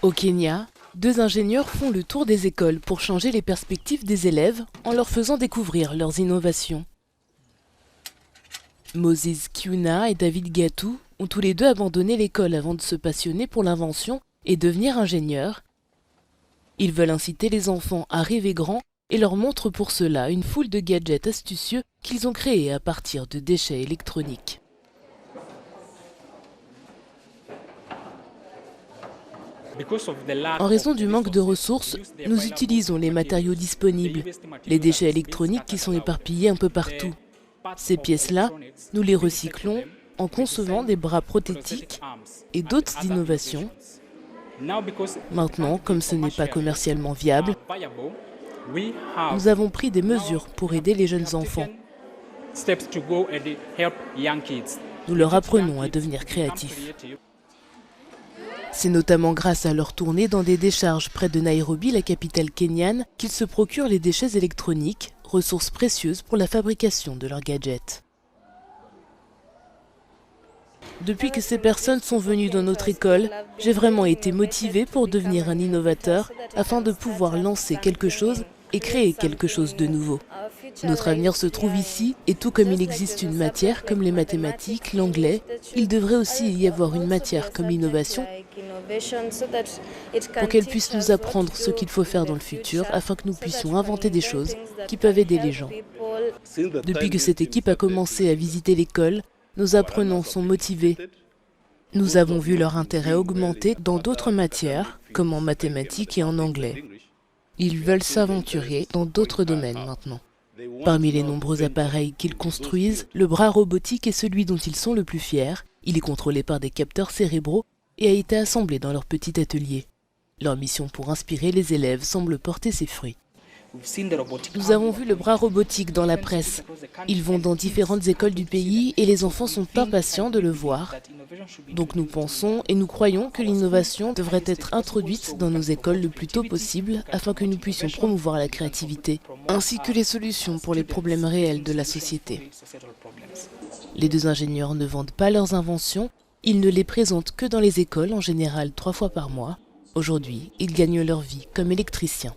Au Kenya, deux ingénieurs font le tour des écoles pour changer les perspectives des élèves en leur faisant découvrir leurs innovations. Moses Kiuna et David Gatou ont tous les deux abandonné l'école avant de se passionner pour l'invention et devenir ingénieurs. Ils veulent inciter les enfants à rêver grand et leur montrent pour cela une foule de gadgets astucieux qu'ils ont créés à partir de déchets électroniques. En raison du manque de ressources, nous utilisons les matériaux disponibles, les déchets électroniques qui sont éparpillés un peu partout. Ces pièces-là, nous les recyclons en concevant des bras prothétiques et d'autres innovations. Maintenant, comme ce n'est pas commercialement viable, nous avons pris des mesures pour aider les jeunes enfants. Nous leur apprenons à devenir créatifs. C'est notamment grâce à leur tournée dans des décharges près de Nairobi, la capitale kenyane, qu'ils se procurent les déchets électroniques, ressources précieuses pour la fabrication de leurs gadgets. Depuis que ces personnes sont venues dans notre école, j'ai vraiment été motivée pour devenir un innovateur afin de pouvoir lancer quelque chose et créer quelque chose de nouveau. Notre avenir se trouve ici, et tout comme il existe une matière comme les mathématiques, l'anglais, il devrait aussi y avoir une matière comme l'innovation pour qu'elle puisse nous apprendre ce qu'il faut faire dans le futur afin que nous puissions inventer des choses qui peuvent aider les gens. Depuis que cette équipe a commencé à visiter l'école, nos apprenants sont motivés. Nous avons vu leur intérêt augmenter dans d'autres matières, comme en mathématiques et en anglais. Ils veulent s'aventurer dans d'autres domaines maintenant. Parmi les nombreux appareils qu'ils construisent, le bras robotique est celui dont ils sont le plus fiers. Il est contrôlé par des capteurs cérébraux et a été assemblé dans leur petit atelier. Leur mission pour inspirer les élèves semble porter ses fruits. Nous avons vu le bras robotique dans la presse. Ils vont dans différentes écoles du pays et les enfants sont impatients de le voir. Donc nous pensons et nous croyons que l'innovation devrait être introduite dans nos écoles le plus tôt possible afin que nous puissions promouvoir la créativité, ainsi que les solutions pour les problèmes réels de la société. Les deux ingénieurs ne vendent pas leurs inventions, ils ne les présentent que dans les écoles, en général 3 fois par mois. Aujourd'hui, ils gagnent leur vie comme électriciens.